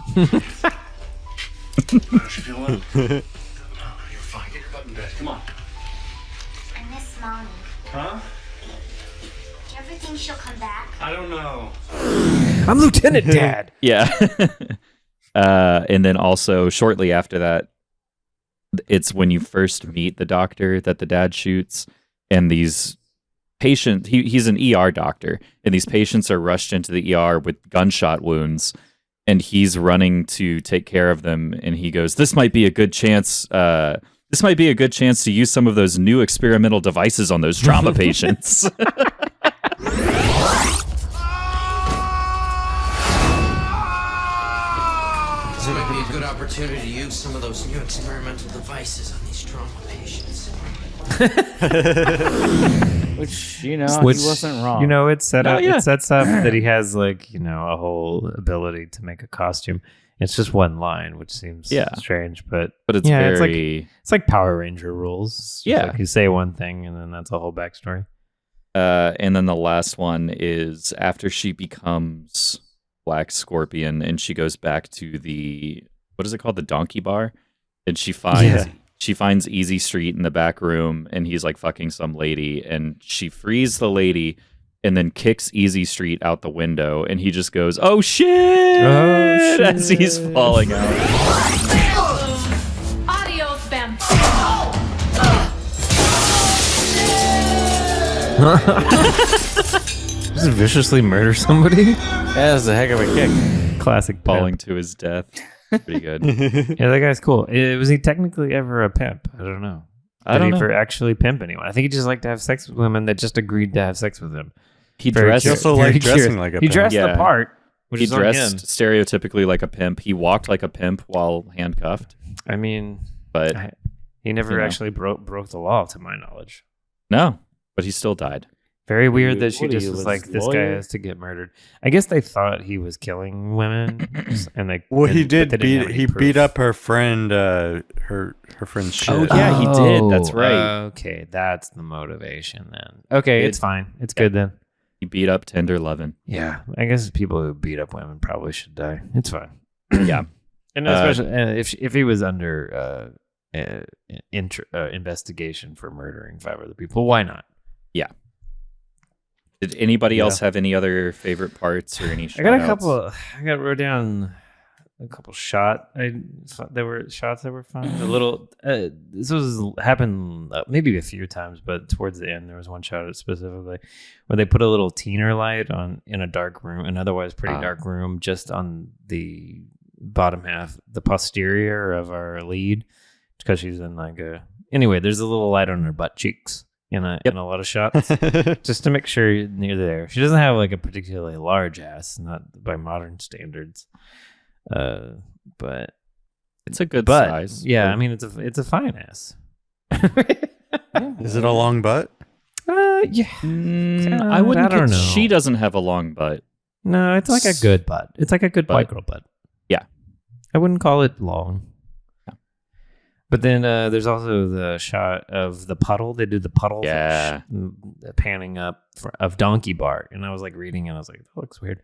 Don't you feel well? You're fine. Get your butt in bed. Come on. I miss Mommy. Huh? Do you ever think she'll come back? I don't know. I'm Lieutenant Dad. Yeah. And then also shortly after that, it's when you first meet the doctor that the dad shoots, and these patients, he's an ER doctor, and these patients are rushed into the ER with gunshot wounds, and he's running to take care of them, and he goes, this might be a good chance to use some of those new experimental devices on those trauma patients. This might be a good opportunity to use some of those new experimental devices on these trauma patients. Which, he wasn't wrong. It sets up that he has like, a whole ability to make a costume. It's just one line, which seems strange, but it's very... It's like Power Ranger rules. Yeah. Like you say one thing and then that's a whole backstory. And then the last one is after she becomes Black Scorpion and she goes back to the, what is it called? The Donkey Bar. And she finds Easy Street in the back room, and he's like fucking some lady, and she frees the lady and then kicks Easy Street out the window, and he just goes, oh shit, as he's falling out. Adios, Bam. Just viciously murder somebody? Yeah, that's a heck of a kick. Classic Falling pimp. to his death. Pretty good. Yeah, that guy's cool. Was he technically ever a pimp? I don't know. Did he ever actually pimp anyone? I think he just liked to have sex with women that just agreed to have sex with him. He also liked dressing like a pimp. He dressed the part. Which He is on him. dressed stereotypically like a pimp. He walked like a pimp while handcuffed. I mean, but he never actually broke the law, to my knowledge. No, but he still died. Very weird that she what, just he was was like, this guy lawyer? has to get murdered. I guess they thought he was killing women, and they He but did they didn't have any beat proof. up her friend, her friend's shit. Oh, yeah, he did. That's right. Okay, that's the motivation then. Okay, it's fine. It's good then. He beat up tender lovin'. Yeah, I guess people who beat up women probably should die. It's fine. Yeah, and especially if he was under investigation for murdering 5 other people, why not? Yeah. Did anybody else have any other favorite parts or any? I got a couple. I wrote down a couple there were shots that were fun. A little. This happened maybe a few times, but towards the end there was one shot specifically where they put a little teener light in a dark room, an otherwise pretty dark room, just on the bottom half, the posterior of our lead, because she's in like a. Anyway, there's a little light on her butt cheeks. In a lot of shots, just to make sure you're near there. She doesn't have like a particularly large ass, not by modern standards, but it's a good size. Yeah, I mean it's a fine ass. Is it a long butt? Yeah. I wouldn't. I don't know. She doesn't have a long butt. No, it's like a good butt. It's like a good white girl butt. Yeah, I wouldn't call it long. But then there's also the shot of the puddle. They did the puddle panning up of Donkey Bar. And I was like reading and I was like, that looks weird.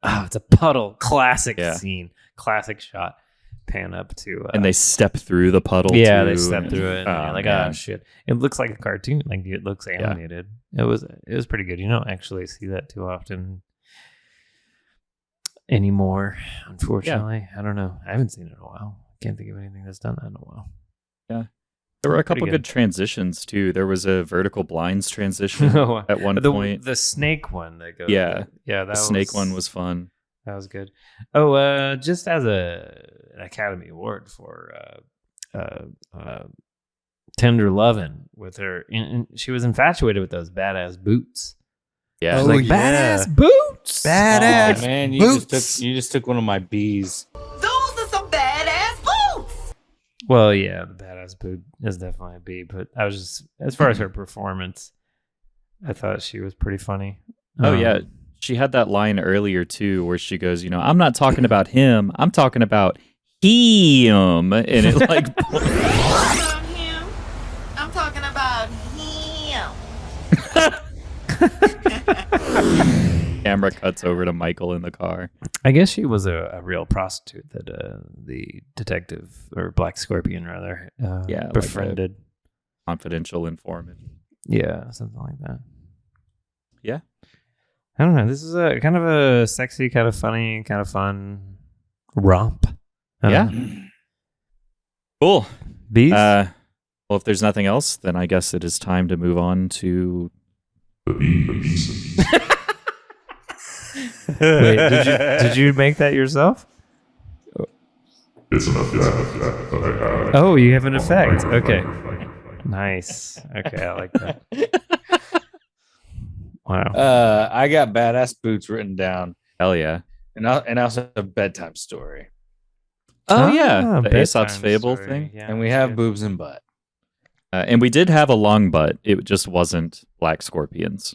Oh, it's a puddle. Classic scene. Classic shot. Pan up to... and they step through the puddle Yeah, too, they step through it. And like, man. oh, shit. It looks like a cartoon. Like, it looks animated. It was pretty good. You don't actually see that too often anymore, unfortunately. I don't know. I haven't seen it in a while. Can't think of anything that's done that in a while. Yeah. There were a couple good transitions too. There was a vertical blinds transition at one point. The snake one that goes. Yeah. Yeah, that snake one was fun. That was good. Oh, just as an Academy Award for Tender Lovin' with her. She was infatuated with those badass boots. Yeah. She's like, badass boots. Badass man, boots. You just took one of my bees. Those are some badass boots. Well, yeah, the badass boot is definitely a B, but I was just, as far as her performance, I thought she was pretty funny. Oh, yeah. She had that line earlier, too, where she goes, I'm not talking about him. I'm talking about him. And it like... I'm talking about him. Camera cuts over to Michael in the car. I guess she was a real prostitute that the detective or Black Scorpion rather befriended. Confidential informant. Yeah, something like that. Yeah. I don't know. This is a kind of a sexy, kind of funny, kind of fun romp. Yeah. Cool. Bees? Well, if there's nothing else, then I guess it is time to move on to the bees. Wait, did you make that yourself? It's an effect. Oh, you have an effect. Okay. Nice. Okay, I like that. Wow. I got badass boots written down. Hell yeah. And also a bedtime story. Oh yeah, the bedtime Aesop's Fable story. thing. Yeah, And we have boobs and butt. And we did have a long butt. It just wasn't black scorpions.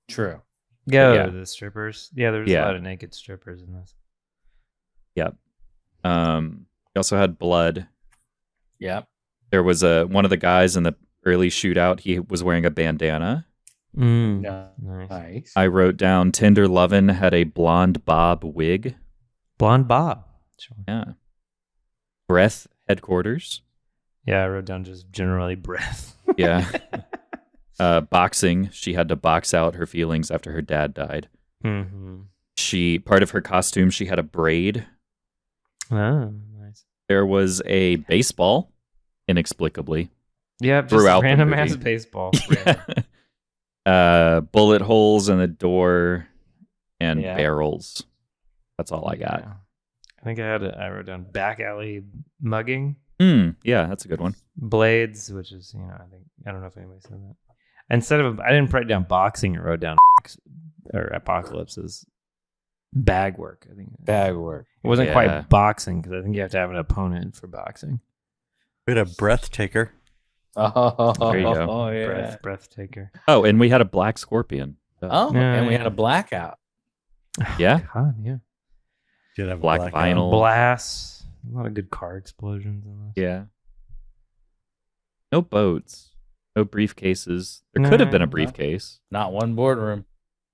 True. Yeah, the strippers. Yeah, there's a lot of naked strippers in this. Yep. We also had blood. Yep. There was one of the guys in the early shootout. He was wearing a bandana. Yeah. Nice. I wrote down Tinder Lovin' had a blonde bob wig. Blonde Bob. Sure. Yeah. Breath headquarters. Yeah, I wrote down just generally breath. Yeah. Boxing. She had to box out her feelings after her dad died. Mm-hmm. Part of her costume, she had a braid. Oh, nice. There was a baseball, inexplicably. Yeah, just throughout the random movie. ass baseball. Bullet holes in the door and Yeah. barrels. That's all I got. Yeah. I think I wrote down back alley mugging. Yeah, that's a good one. Blades, which is, I don't know if anybody said that. Instead of, I didn't write down boxing, I wrote down or apocalypse's bag work. I think Bag work. it wasn't Yeah. quite boxing because I think you have to have an opponent for boxing. We had a breath taker. Oh, There you go. Oh, yeah. Breath taker. Oh, and we had a black scorpion. Oh, Yeah, and we yeah. had a blackout. Yeah. God, yeah. Did have a Black blackout. vinyl. Blasts. A lot of good car explosions in this. Yeah. No boats. No briefcases. There could have been a No. briefcase. Not one boardroom.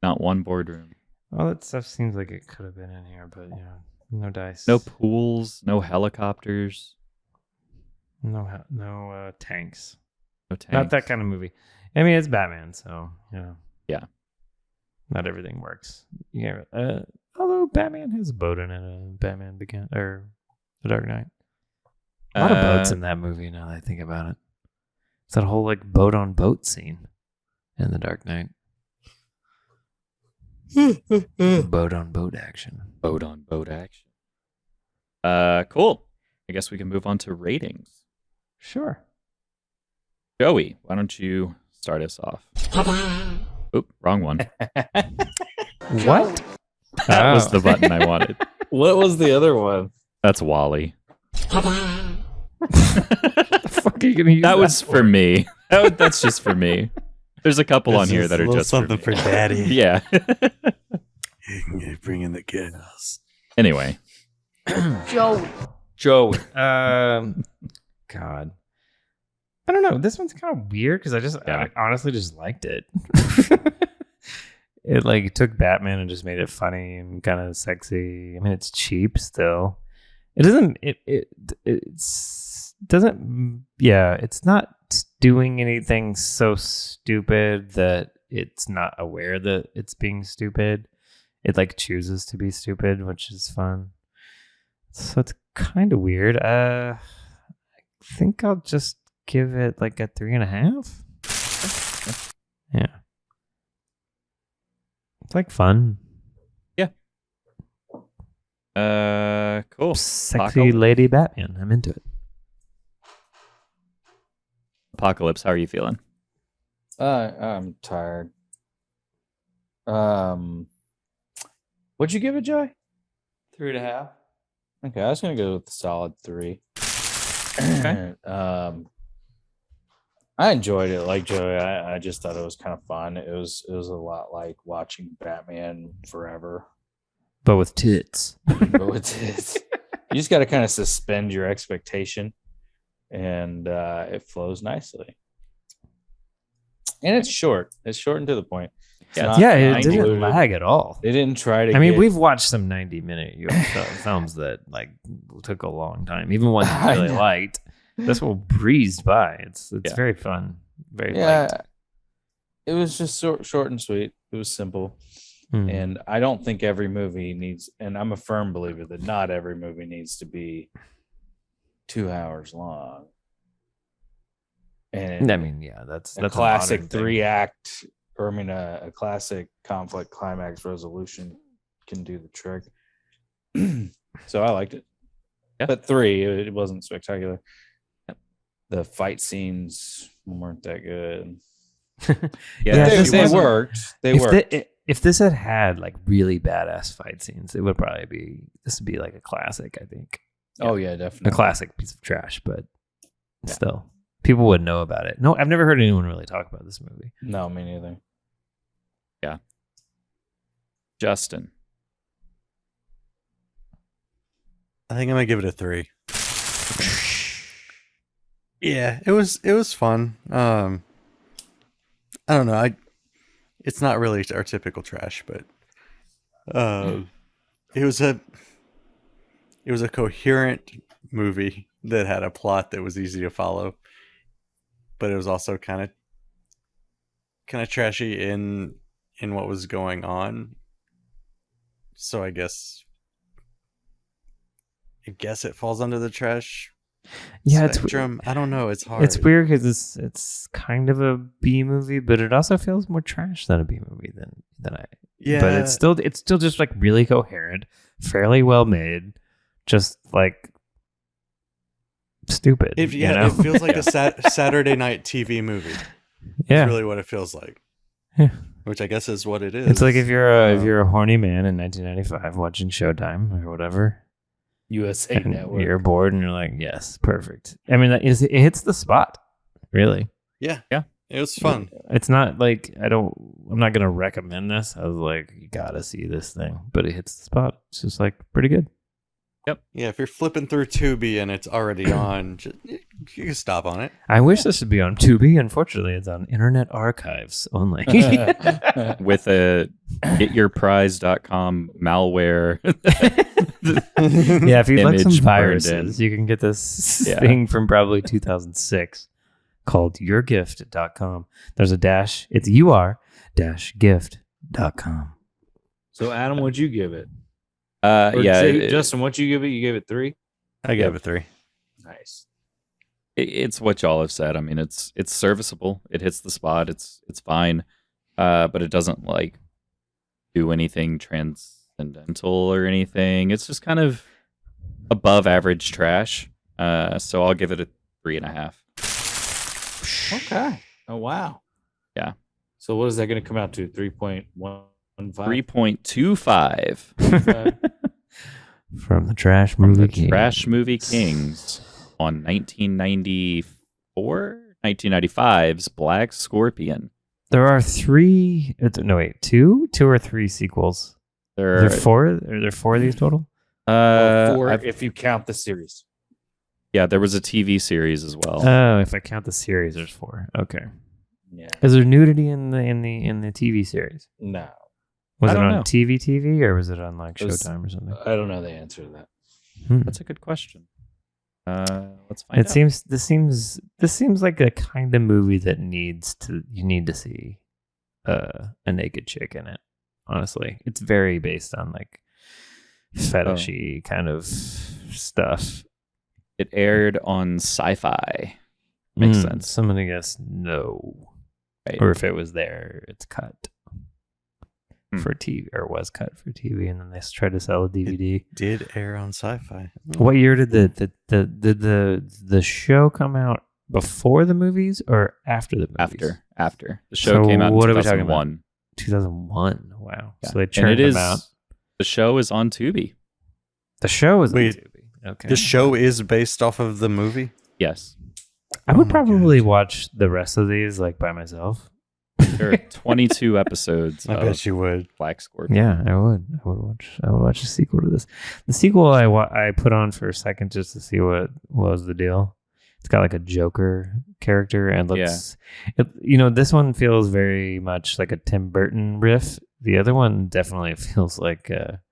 Not one boardroom. All that stuff seems like it could have been in here, but no dice. No pools. No helicopters. No tanks. No tanks. Not that kind of movie. I mean, it's Batman, so Yeah. not everything works. Yeah. Although Batman has a boat in it. Batman or The Dark Knight. A lot of boats in that movie. Now that I think about it, it's that whole like boat on boat scene in The Dark Knight. Boat on boat action. Boat on boat action. Cool. I guess we can move on to ratings. Sure. Joey, why don't you start us off? Oop, wrong one. What? That was the button I wanted. What was the other one? That's Wally. The fuck are you gonna use That was for me. That's just for me. There's a couple on This here is that a are little just something for, for Daddy. Yeah. Bring in the gas. Anyway, Joey. Joey. God. I don't know. This one's kind of weird because I honestly just liked it. It like took Batman and just made it funny and kind of sexy. I mean, it's cheap still. It doesn't. It's doesn't. Yeah, it's not doing anything so stupid that it's not aware that it's being stupid. It like chooses to be stupid, which is fun. So it's kind of weird. I think I'll just give it like a 3.5. Yeah. It's like fun. Yeah. Cool. Sexy lady Batman. I'm into it. Apocalypse, how are you feeling? I'm tired. What'd you give it, Joey? 3.5. Okay, I was gonna go with the solid 3. Okay. I enjoyed it, like Joey. I just thought it was kind of fun. It was a lot like watching Batman Forever, But with tits. but with it, you just got to kind of suspend your expectation, and it flows nicely. And it's short. It's short and to the point. Yeah, it didn't lag at all. They didn't try to. I mean, we've watched some 90-minute films that like took a long time, even ones we really liked. This one breezed by. It's very fun, very light. It was just short and sweet. It was simple, and I don't think every movie needs. And I'm a firm believer that not every movie needs to be 2 hours long. And I mean, that's a classic 3-act. Or I mean, a classic conflict climax resolution can do the trick. So I liked it. Yeah. But 3, it wasn't spectacular. The fight scenes weren't that good. They worked. They worked. If this had like really badass fight scenes, it would probably be. This would be like a classic, I think. Oh yeah, definitely a classic piece of trash, but still, people would know about it. No, I've never heard anyone really talk about this movie. No, me neither. Yeah. Justin. I think I'm gonna give it a 3. Yeah, it was fun. I don't know. It's not really our typical trash, but it was a coherent movie that had a plot that was easy to follow, but it was also kind of trashy in what was going on. So I guess it falls under the trash spectrum. I don't know. It's hard. It's weird because it's kind of a B movie, but it also feels more trash than a B movie than I. Yeah, but it's still just like really coherent, fairly well made, just like stupid. It feels like a Saturday night TV movie. Yeah, it's really what it feels like. Yeah. Which I guess is what it is. It's like if you're a horny man in 1995 watching Showtime or whatever, USA and Network, you're bored and you're like, yes, perfect. I mean, it hits the spot, really. Yeah, it was fun. It's not like I'm not gonna recommend this. I was like, you gotta see this thing, but it hits the spot. It's just like pretty good. Yep. Yeah, if you're flipping through Tubi and it's already on, you can stop on it. I wish this would be on Tubi. Unfortunately, it's on Internet Archives only. With a getyourprize.com malware. Yeah, if you'd like some image burned viruses, in. you can get this thing from probably 2006 called yourgift.com. There's a dash. It's ur-gift.com. So Adam, what'd you give it? Justin, what'd you give it? You gave it 3? I gave it 3. Nice. It's what y'all have said. I mean, it's serviceable. It hits the spot. It's fine, but it doesn't like do anything transcendental or anything. It's just kind of above average trash. So I'll give it a 3.5. Okay. Oh wow. Yeah. So what is that going to come out to? 3.15? 3.25. From the Trash Movie King. Trash Movie Kings on 1995's Black Scorpion. There are 2 or 3 sequels. There are 4. Are there 4 of these total? 4 if you count the series. Yeah, there was a TV series as well. Oh, if I count the series, there's 4. Okay. Yeah. Is there nudity in the TV series? No. Was it on TV, or was it on like Showtime or something? I don't know the answer to that. That's a good question. Let's find out. This seems like a kind of movie that you need to see a naked chick in it. Honestly, it's very based on like fetishy kind of stuff. It aired on Sci-Fi. Makes sense. Somebody guess no, right. Or if it was there, it's cut for TV, or was cut for TV, and then they tried to sell a DVD. It did air on Sci-Fi. What year did the show come out? Before the movies or after the movies? After. The show came out in 2001. What are we talking about? 2001. Wow. Yeah. So they churned them out. The show is on Tubi. The show is on Tubi. Okay. The show is based off of the movie? Yes. I would probably watch the rest of these like by myself. There are 22 episodes. I bet you would. Black Scorpion. Yeah, I would. I would watch a sequel to this. The sequel I put on for a second just to see what was the deal. It's got like a Joker character and looks. This one feels very much like a Tim Burton riff. The other one definitely feels like a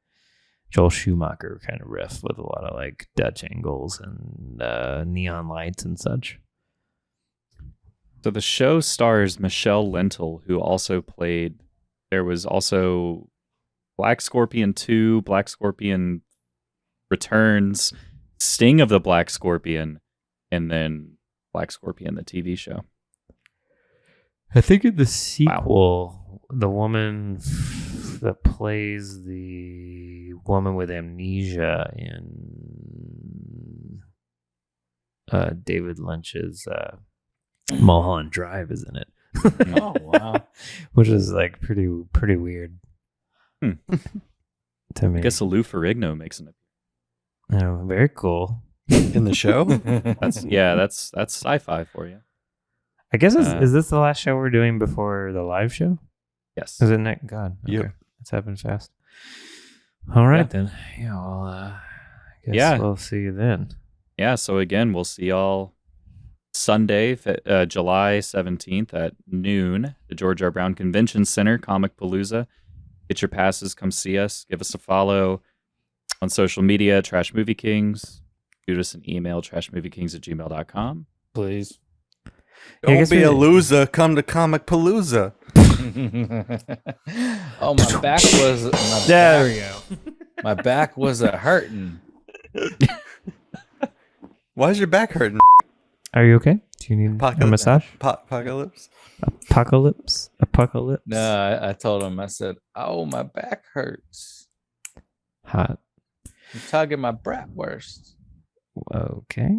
Joel Schumacher kind of riff with a lot of like Dutch angles and neon lights and such. So the show stars Michelle Lentil, who also played. There was also Black Scorpion 2, Black Scorpion Returns, Sting of the Black Scorpion, and then Black Scorpion, the TV show. I think in the sequel, the woman that plays the woman with amnesia in David Lynch's Mulholland Drive is in it. Oh wow! Which is like pretty weird to me. I guess Lou Ferrigno makes an appearance. Oh, very cool. In the show? That's sci-fi for you. I guess is this the last show we're doing before the live show? Yes. Is it next? God. Okay. Yep. It's happened fast. All right then. Yeah. Well, I guess we'll see you then. Yeah. So again, we'll see y'all Sunday, July 17th at noon, the George R. Brown Convention Center, Comicpalooza. Get your passes. Come see us. Give us a follow on social media, Trash Movie Kings. Shoot us an email, trashmoviekings@gmail.com. Please. Don't be a loser. Come to Comicpalooza. Oh, my back was. There we go. My back was a hurting. Why is your back hurting? Are you okay? Do you need a massage? Apocalypse? Apocalypse? No, I told him. I said, "Oh, my back hurts. Hot. I'm tugging my bratwurst." Okay.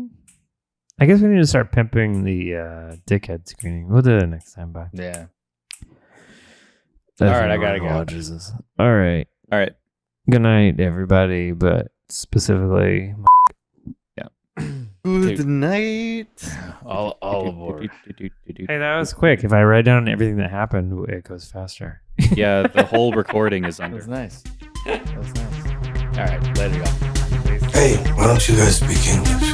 I guess we need to start pimping the dickhead screening. We'll do it next time. Bye. Yeah. All right, I gotta go. Jesus. All right. All right. Good night, everybody. But specifically, good night. All aboard. Hey, that was quick. If I write down everything that happened, it goes faster. Yeah, the whole recording is under. That's nice. That's nice. All right, later, y'all. Hey, why don't you guys speak English?